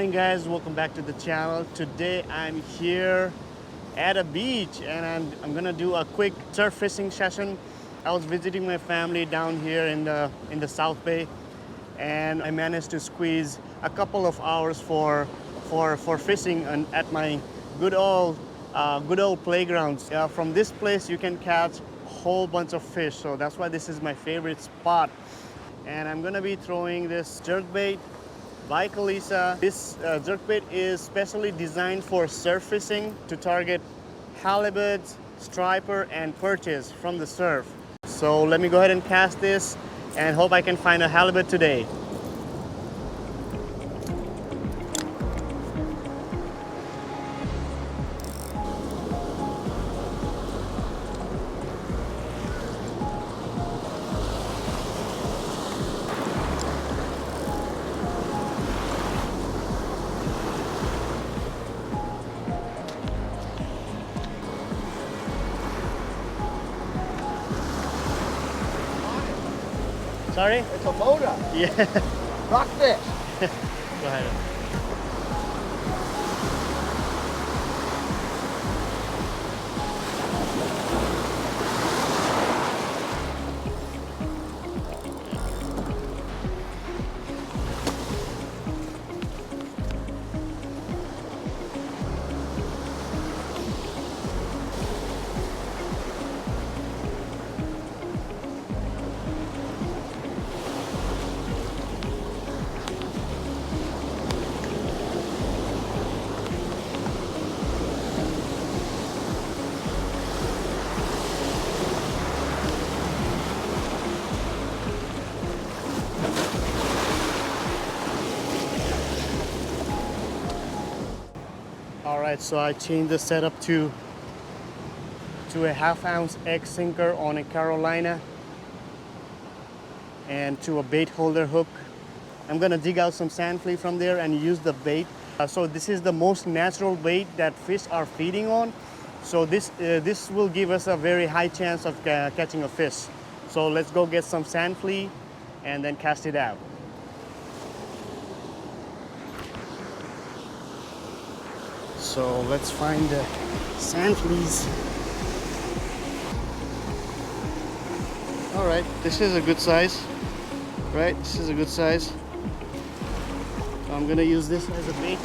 morning guys, welcome back to the channel. Today I'm here at a beach and I'm gonna do a quick surf fishing session. I was visiting my family down here in the South Bay, and I managed to squeeze a couple of hours for fishing at my good old playgrounds. From this place you can catch a whole bunch of fish, so that's why this is my favorite spot. And I'm gonna be throwing this jerkbait by Calissa. This jerkbait is specially designed for surf fishing to target halibuts, striper, and perches from the surf. So let me go ahead and cast this and hope I can find a halibut today. Sorry? It's a motor. Yeah. Rockfish. Go ahead. Alright, so I changed the setup to a 1/2 ounce egg sinker on a Carolina and to a bait holder hook. I'm gonna dig out some sand flea from there and use the bait. So this is the most natural bait that fish are feeding on. So this will give us a very high chance of catching a fish. So let's go get some sand flea and then cast it out. So let's find the sand fleas. All right, this is a good size, right? This is a good size. So I'm gonna use this as a bait.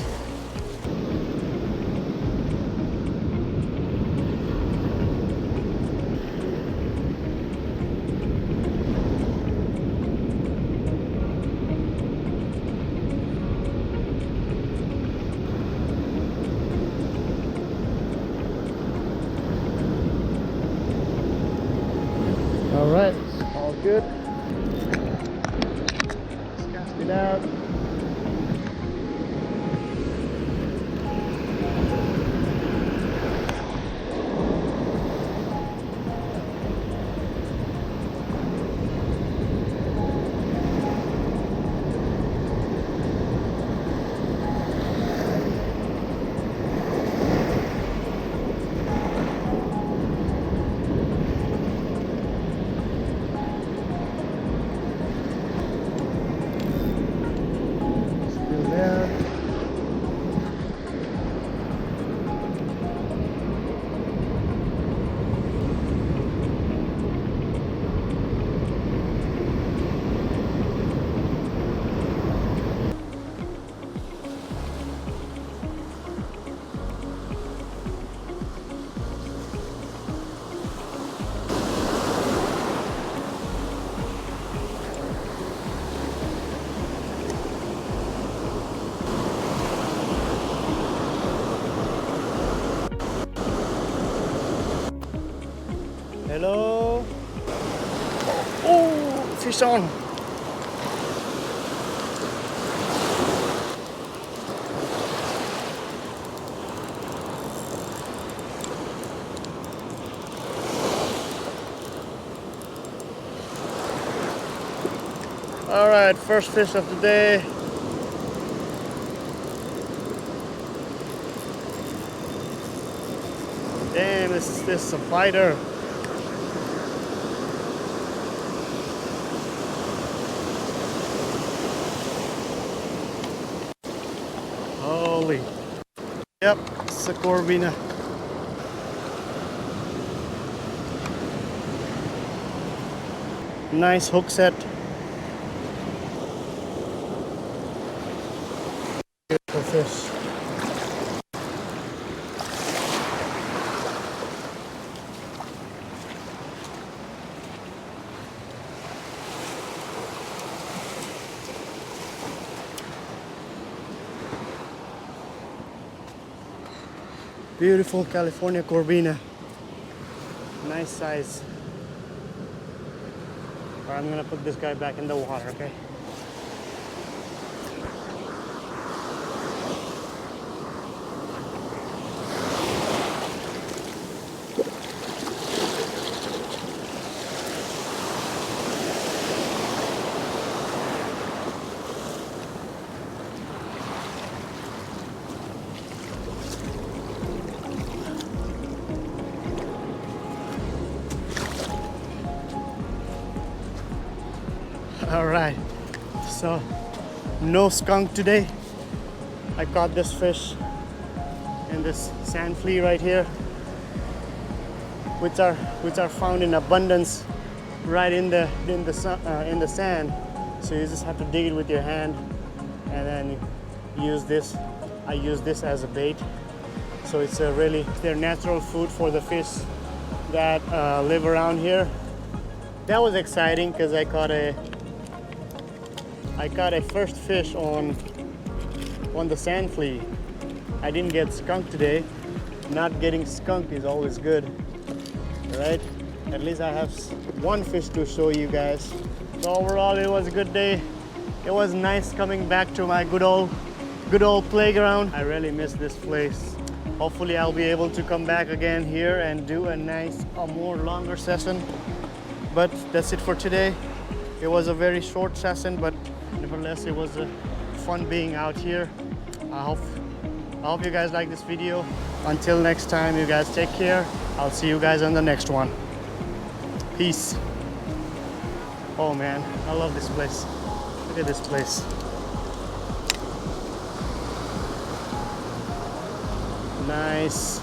All right, all good. Let's cast it out. Hello. Oh, fish on. All right, first fish of the day. Damn, this is a fighter. Yep, it's a Corbina. Nice hook set. Beautiful fish. Beautiful California Corbina. Nice size. Alright, I'm gonna put this guy back in the water, okay? Alright, so no skunk today. I caught this fish and this sand flea right here, which are found in abundance right in the sand. So you just have to dig it with your hand and then use this. I use this as a bait. So it's their natural food for the fish that live around here. That was exciting because I caught a first fish on the sand flea. I didn't get skunk today. Not getting skunk is always good, right? At least I have one fish to show you guys. So overall, it was a good day. It was nice coming back to my good old playground. I really miss this place. Hopefully, I'll be able to come back again here and do a more longer session. But that's it for today. It was a very short session, but nevertheless, it was fun being out here. I hope you guys like this video. Until next time, you guys take care. I'll see you guys on the next one. Peace. Oh man, I love this place. Look at this place. Nice.